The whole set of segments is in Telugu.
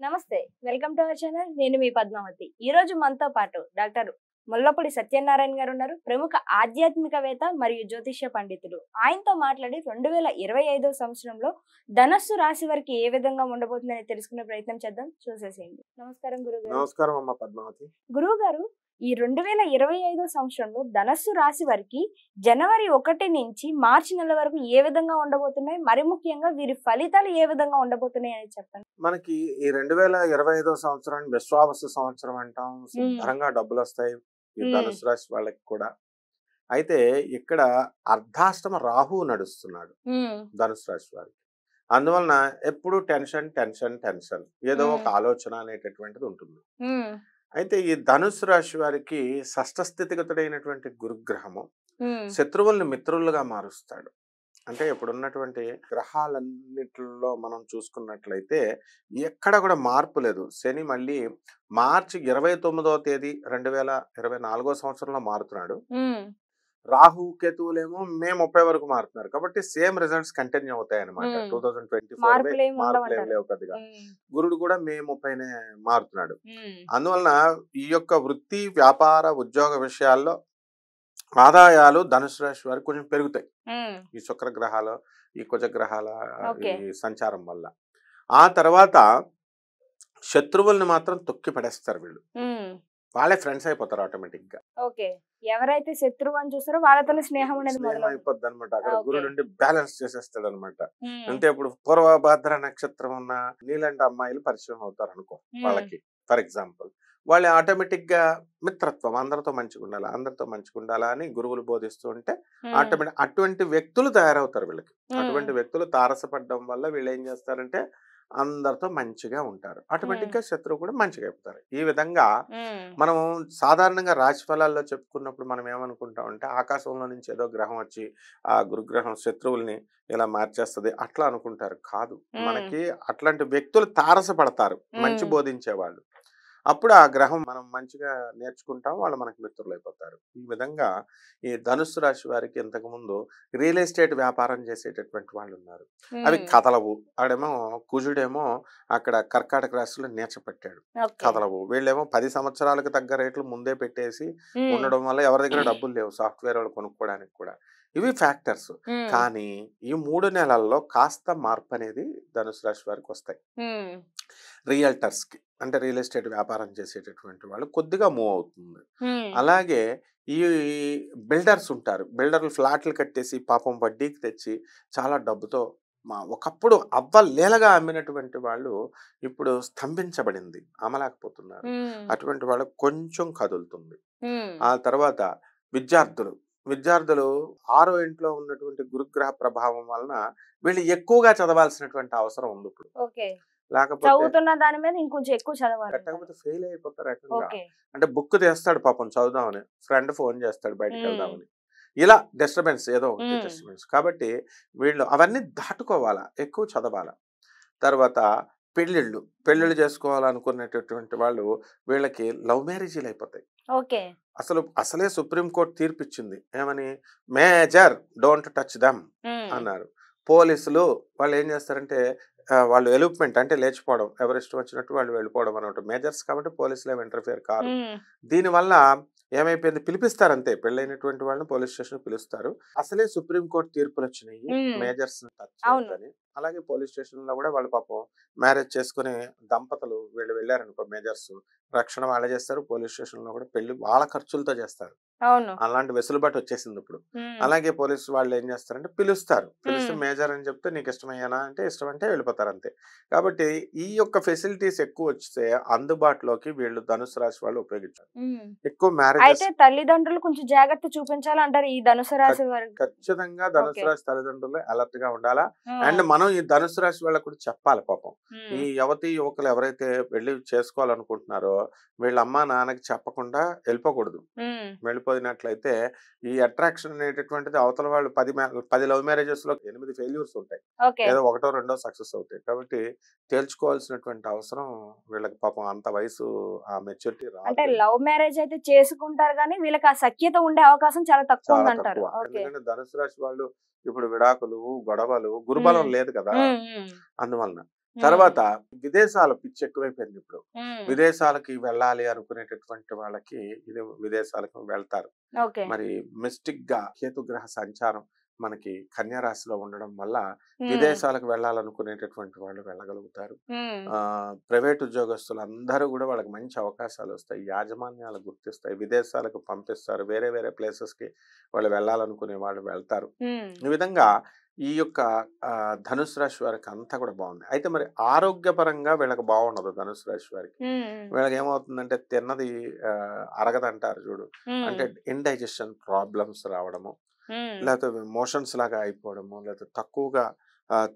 నమస్తే. Welcome to our channel. నేను మీ పద్మావతి. ఈ రోజు మనతో పాటు డాక్టర్ ముల్లపూడి సత్యనారాయణ గారు ఉన్నారు. ప్రముఖ ఆధ్యాత్మికవేత్త మరియు జ్యోతిష్య పండితులు. ఆయనతో మాట్లాడి 2025 సంవత్సరంలో ధనస్సు రాశి వారికి ఏ విధంగా ఉండబోతుందని తెలుసుకునే ప్రయత్నం చేద్దాం. చూసేసేయండి. నమస్కారం గురుగారు. నమస్కారం అమ్మ పద్మావతి. గురువుగారు, ఈ 2025 సంవత్సరంలో ధనస్సు రాశి వారికి జనవరి 1 నుంచి మార్చి నెల వరకు ఏ విధంగా ఉండబోతున్నాయి, మరి ముఖ్యంగా వీరి ఫలితాలు ఏ విధంగా ఉండబోతున్నాయి అని చెప్పండి. మనకి ఈ 2025 సంవత్సరాన్ని విశ్వావసు సంవత్సరం అంటాం. శుభ్రంగా డబ్బులు వస్తాయి ఈ ధనుసు రాశి వాళ్ళకి కూడా. అయితే ఇక్కడ అర్ధాష్టమ రాహు నడుస్తున్నాడు ధనుసు రాశి వారికి. అందువలన ఎప్పుడు టెన్షన్ టెన్షన్ టెన్షన్, ఏదో ఒక ఆలోచన అనేటటువంటిది ఉంటుంది. అయితే ఈ ధనుసు రాశి వారికి షష్ఠ స్థితిగతుడైనటువంటి గురుగ్రహము శత్రువుల్ని మిత్రులుగా మారుస్తాడు. అంటే ఇప్పుడున్నటువంటి గ్రహాలన్నిటిలో మనం చూసుకున్నట్లయితే ఎక్కడ కూడా మార్పు లేదు. శని మళ్ళీ మార్చి 29వ తేదీ 2024 సంవత్సరంలో మారుతున్నాడు. రాహు కేతువులేమో మే 30 వరకు మారుతున్నారు. కాబట్టి సేమ్ రిజల్ట్స్ కంటిన్యూ అవుతాయి అనమాట. 2024 మార్పులు ఏం లేవు పెద్దగా. గురుడు కూడా మే 30నే మారుతున్నాడు. అందువలన ఈ యొక్క వృత్తి వ్యాపార ఉద్యోగ విషయాల్లో ఆదాయాలు ధనుసు రాశి వారికి కొంచెం పెరుగుతాయి ఈ శుక్ర గ్రహాలు ఈ కుజగ్రహాల ఈ సంచారం వల్ల. ఆ తర్వాత శత్రువుల్ని మాత్రం తొక్కి పడేస్తారు వీళ్ళు. వాళ్ళే ఫ్రెండ్స్ అయిపోతారు ఆటోమేటిక్ గా. ఎవరైతే శత్రువు అని చూస్తారో వాళ్ళతో స్నేహం అయిపోద్ది అనమాట. అక్కడ గురుడు ఉండి బ్యాలెన్స్ చేసేస్తాడు అనమాట. అంటే ఇప్పుడు పూర్వభద్ర నక్షత్రం ఉన్న నీలాంటి అమ్మాయిలు పరిచయం అవుతారు అనుకో వాళ్ళకి. ఫర్ ఎగ్జాంపుల్ వాళ్ళు ఆటోమేటిక్ గా మిత్రత్వం, అందరితో మంచిగా ఉండాలా అని గురువులు బోధిస్తూ ఉంటే ఆటోమేటిక్ అటువంటి వ్యక్తులు తయారవుతారు వీళ్ళకి. అటువంటి వ్యక్తులు తారసపడడం వల్ల వీళ్ళు ఏం చేస్తారంటే అందరితో మంచిగా ఉంటారు. ఆటోమేటిక్ గా శత్రువు కూడా మంచిగా అయిపోతారు. ఈ విధంగా మనం సాధారణంగా రాశి ఫలాల్లో చెప్పుకున్నప్పుడు మనం ఏమనుకుంటాం అంటే ఆకాశంలో నుంచి ఏదో గ్రహం వచ్చి ఆ గురుగ్రహం శత్రువుల్ని ఇలా మార్చేస్తుంది అట్లా అనుకుంటారు. కాదు, మనకి అట్లాంటి వ్యక్తులు తారసపడతారు మంచి బోధించే వాళ్ళు. అప్పుడు ఆ గ్రహం మనం మంచిగా నేర్చుకుంటాం, వాళ్ళు మనకి మిత్రులు అయిపోతారు. ఈ విధంగా ఈ ధనుస్సు రాశి వారికి ఇంతకు ముందు రియల్ ఎస్టేట్ వ్యాపారం చేసేటటువంటి వాళ్ళు ఉన్నారు. అవి కదలవు. ఆడేమో కుజుడేమో అక్కడ కర్కాటక రాశిలో నేర్చపెట్టాడు, కదలవు. వీళ్ళేమో 10 సంవత్సరాలకు తగ్గ రేట్లు ముందే పెట్టేసి ఉండడం వల్ల ఎవరి దగ్గర డబ్బులు లేవు సాఫ్ట్వేర్ వాళ్ళు కొనుక్కోవడానికి కూడా. ఇవి ఫ్యాక్టర్స్. కానీ ఈ 3 నెలల్లో కాస్త మార్పు అనేది ధనుసు రాశి వారికి వస్తాయి. రియల్టర్స్ కి అంటే రియల్ ఎస్టేట్ వ్యాపారం చేసేటటువంటి వాళ్ళు కొద్దిగా మూవ్ అవుతుంది. అలాగే ఈ బిల్డర్స్ ఉంటారు. బిల్డర్లు ఫ్లాట్లు కట్టేసి పాపం వడ్డీకి తెచ్చి చాలా డబ్బుతో ఒకప్పుడు అవ్వలేలగా అమ్మినటువంటి వాళ్ళు ఇప్పుడు స్తంభించబడింది, అమ్మలేకపోతున్నారు. అటువంటి వాళ్ళకు కొంచెం కదులుతుంది. ఆ తర్వాత విద్యార్థులు 6వ ఇంట్లో ఉన్నటువంటి గురుగ్రహ ప్రభావం వలన వీళ్ళు ఎక్కువగా చదవాల్సినటువంటి అవసరం ఉంది ఇప్పుడు. లేకపోతే దాని మీద ఇంకొంచెం ఎక్కువ చదవాలి, కట్టకపోతే ఫెయిల్ అయిపోతారు ఏకంగా. అంటే బుక్ తెస్తాడు పాపం చదువుదామని, ఫ్రెండ్ ఫోన్ చేస్తాడు బయటకు వెళ్దామని, ఇలా డిస్టర్బెన్స్ ఏదో ఒకటి డిస్టర్బెన్స్. కాబట్టి వీళ్ళు అవన్నీ దాటుకోవాలా, ఎక్కువ చదవాలా. తర్వాత పెళ్ళిళ్ళు చేసుకోవాలనుకునేటటువంటి వాళ్ళు వీళ్ళకి లవ్ మ్యారేజీలు అయిపోతాయి. అసలే సుప్రీంకోర్టు తీర్పిచ్చింది ఏమని, మేజర్ డోంట్ టచ్ దమ్ అన్నారు. పోలీసులు వాళ్ళు ఏం చేస్తారంటే వాళ్ళు ఎలూప్మెంట్ అంటే లేచిపోవడం, ఎవరి ఇష్టం వచ్చినట్టు వాళ్ళు వెళ్ళిపోవడం అనమాట. మేజర్స్ కాబట్టి పోలీసులు ఏమి ఇంటర్ఫియర్ కాదు. దీనివల్ల ఏమైపోయింది, పిలిపిస్తారు అంతే. పెళ్ళైనటువంటి వాళ్ళని పోలీస్ స్టేషన్ పిలుస్తారు. అసలే సుప్రీంకోర్టు తీర్పులు వచ్చినాయి మేజర్స్ టచ్ అని. అలాగే పోలీస్ స్టేషన్ లో కూడా వాళ్ళు పాపం మ్యారేజ్ చేసుకునే దంపతులు వీళ్ళు వెళ్ళారనుకో మేజర్స్, రక్షణ వాళ్ళే చేస్తారు. పోలీస్ స్టేషన్ లో కూడా పెళ్లి వాళ్ళ ఖర్చులతో చేస్తారు. అలాంటి వెసులుబాటు వచ్చేసింది ఇప్పుడు. అలాగే పోలీసు వాళ్ళు ఏం చేస్తారంటే పిలుస్తారు. పిలిస్తే మేజర్ అని చెప్తే నీకు ఇష్టమయ్యానా అంటే ఇష్టం అంటే వెళ్ళిపోతారు అంతే. కాబట్టి ఈ యొక్క ఫెసిలిటీస్ ఎక్కువ వస్తే అందుబాటులోకి వీళ్ళు ధనుసు రాశి వాళ్ళు ఉపయోగించారు. ఎక్కువ మ్యారేజ్ తల్లిదండ్రులు కొంచెం జాగ్రత్త చూపించాలంటారు ఈ ధనుసు రాశి వారు. ఖచ్చితంగా ధనుసు రాశి తల్లిదండ్రులు అలర్ట్ గా ఉండాలా. అండ్ మనం ఈ ధనుసు రాశి వాళ్ళకు కూడా చెప్పాలి పాపం. ఈ యువకులు ఎవరైతే పెళ్లి చేసుకోవాలనుకుంటున్నారో వీళ్ళ అమ్మా నాన్నకి చెప్పకుండా వెళ్ళిపోకూడదు. వెళ్ళిపోయినట్లయితే ఈ అట్రాక్షన్ అనేటటువంటిది అవతల వాళ్ళు 10 లవ్ మ్యారేజెస్ లో 8 ఫెయిల్యూర్స్ ఉంటాయి, ఏదో 1 2 సక్సెస్ అవుతాయి. కాబట్టి తేల్చుకోవాల్సినటువంటి అవసరం వీళ్ళకి పాపం అంత వయసు ఆ మెచ్యూరిటీ రాదు. అంటే లవ్ మ్యారేజ్ అయితే చేసుకుంటారు కానీ వీళ్ళకి ఆ సఖ్యత ఉండే అవకాశం చాలా తక్కువ అంటారు. ఎందుకంటే ధనుసు రాశి వాళ్ళు ఇప్పుడు విడాకులు, గొడవలు, గురుబలం లేదు కదా, అందువలన తర్వాత విదేశాల పిచ్చి ఎక్కువైపోయింది ఇప్పుడు. విదేశాలకి వెళ్ళాలి అనుకునేటటువంటి వాళ్ళకి ఇది విదేశాలకు వెళ్తారు. మరి మిస్టిక్ గా కేతుగ్రహ సంచారం మనకి కన్యా రాశిలో ఉండడం వల్ల విదేశాలకు వెళ్ళాలనుకునేటటువంటి వాళ్ళు వెళ్ళగలుగుతారు. ప్రైవేట్ ఉద్యోగస్తులు అందరూ కూడా వాళ్ళకి మంచి అవకాశాలు వస్తాయి, యాజమాన్యాలు గుర్తిస్తాయి, విదేశాలకు పంపిస్తారు, వేరే వేరే ప్లేసెస్ కి వాళ్ళు వెళ్ళాలనుకునే వాళ్ళు వెళ్తారు. ఈ విధంగా ఈ యొక్క ధనుసు రాశి వారికి అంతా కూడా బాగుంది. అయితే మరి ఆరోగ్యపరంగా వీళ్ళకి బాగుండదు. ధనుసు రాశి వారికి వీళ్ళకి ఏమవుతుందంటే తిన్నది అరగదంటారు చూడు, అంటే ఇండైజెషన్ ప్రాబ్లమ్స్ రావడము, లేకపోతే మోషన్స్ లాగా అయిపోవడము, లేకపోతే తక్కువగా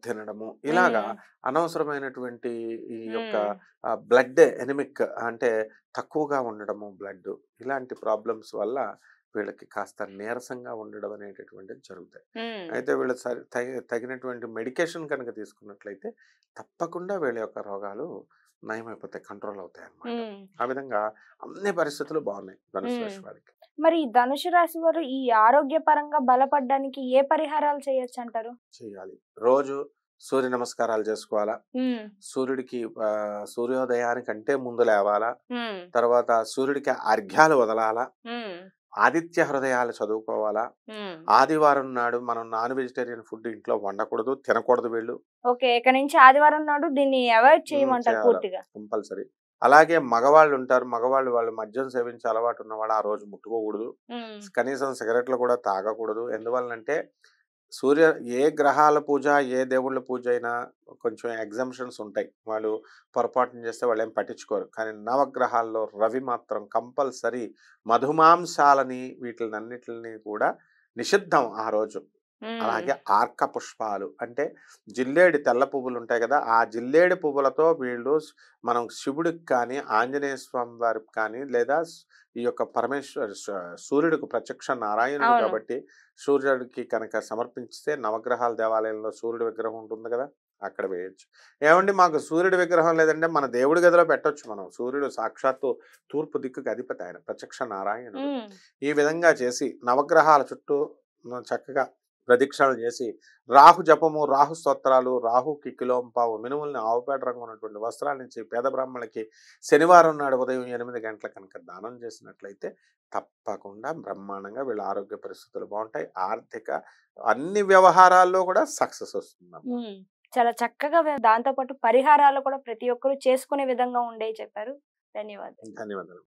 తినడము, ఇలాగా అనవసరమైనటువంటి ఈ యొక్క బ్లడ్ ఎనిమిక్ అంటే తక్కువగా ఉండడము బ్లడ్, ఇలాంటి ప్రాబ్లమ్స్ వల్ల వీళ్ళకి కాస్త నీరసంగా ఉండడం అనేటటువంటిది జరుగుతాయి. అయితే వీళ్ళు తగినటువంటి మెడికేషన్ కనుక తీసుకున్నట్లయితే తప్పకుండా వీళ్ళ యొక్క రోగాలు నయమైపోతాయి, కంట్రోల్ అవుతాయి అన్నమాట. ఆ విధంగా అన్ని పరిస్థితులు బాగున్నాయి ధనుసు రాశి వారికి. మరి ధనుసు రాశి వారు ఈ ఆరోగ్యపరంగా బలపడడానికి ఏ పరిహారాలు చేయొచ్చు అంటారు? చేయాలి, రోజు సూర్య నమస్కారాలు చేసుకోవాలా, సూర్యుడికి సూర్యోదయానికంటే ముందు లేవాలా, తర్వాత సూర్యుడికి అర్ఘ్యాలు వదలాలా, ఆదిత్య హృదయాలు చదువుకోవాలా, ఆదివారం నాడు మనం నాన్ వెజిటేరియన్ ఫుడ్ ఇంట్లో వండకూడదు, తినకూడదు వీళ్ళు. ఇక నుంచి ఆదివారం నాడు దీన్ని అవాయిడ్ చేయమంటారు పూర్తిగా, కంపల్సరీ. అలాగే మగవాళ్ళు ఉంటారు, మగవాళ్ళు వాళ్ళు మద్యం సేవించే అలవాటు ఉన్న వాళ్ళు ఆ రోజు ముట్టుకోకూడదు, కనీసం సిగరెట్లు కూడా తాగకూడదు. ఎందువల్లంటే ఏ గ్రహాల పూజ, ఏ దేవుళ్ళ పూజ అయినా కొంచెం ఎగ్జంప్షన్స్ ఉంటాయి, వాళ్ళు పొరపాటున చేస్తే వాళ్ళు ఏం పట్టించుకోరు. కానీ నవగ్రహాల్లో రవి మాత్రం కంపల్సరీ మధుమాంసాలని వీటినన్నిటిని కూడా నిషిద్ధం ఆ రోజు. అలాగే ఆర్క పుష్పాలు అంటే జిల్లేడి తెల్ల పువ్వులు ఉంటాయి కదా, ఆ జిల్లేడి పువ్వులతో వీళ్ళు మనం శివుడికి కానీ ఆంజనేయ స్వామి వారికి కానీ లేదా ఈ యొక్క సూర్యుడికి ప్రత్యక్ష నారాయణుడు కాబట్టి సూర్యుడికి కనుక సమర్పించితే నవగ్రహాల దేవాలయంలో సూర్యుడి విగ్రహం ఉంటుంది కదా, అక్కడ వేయచ్చు. ఏమండి మాకు సూర్యుడి విగ్రహం లేదంటే మన దేవుడి గదిలో పెట్టొచ్చు మనం. సూర్యుడు సాక్షాత్తు తూర్పు దిక్కుకి అధిపతి, ఆయన ప్రత్యక్ష నారాయణుడు. ఈ విధంగా చేసి నవగ్రహాల చుట్టూ చక్కగా ప్రదక్షిణలు చేసి రాహు జపము, రాహు స్తోత్రాలు, రాహుకి కిలోంపావు మినుముల్ని ఆవుపేట రంగు ఉన్నటువంటి వస్త్రాల నుంచి పేద బ్రాహ్మణులకి శనివారం నాడు ఉదయం 8 గంటల కనుక దానం చేసినట్లయితే తప్పకుండా బ్రహ్మాండంగా వీళ్ళ ఆరోగ్య పరిస్థితులు బాగుంటాయి, ఆర్థిక అన్ని వ్యవహారాల్లో కూడా సక్సెస్ వస్తుంది. చాలా చక్కగా దాంతో పాటు పరిహారాలు కూడా ప్రతి ఒక్కరు చేసుకునే విధంగా ఉండే చెప్పారు. ధన్యవాదాలు.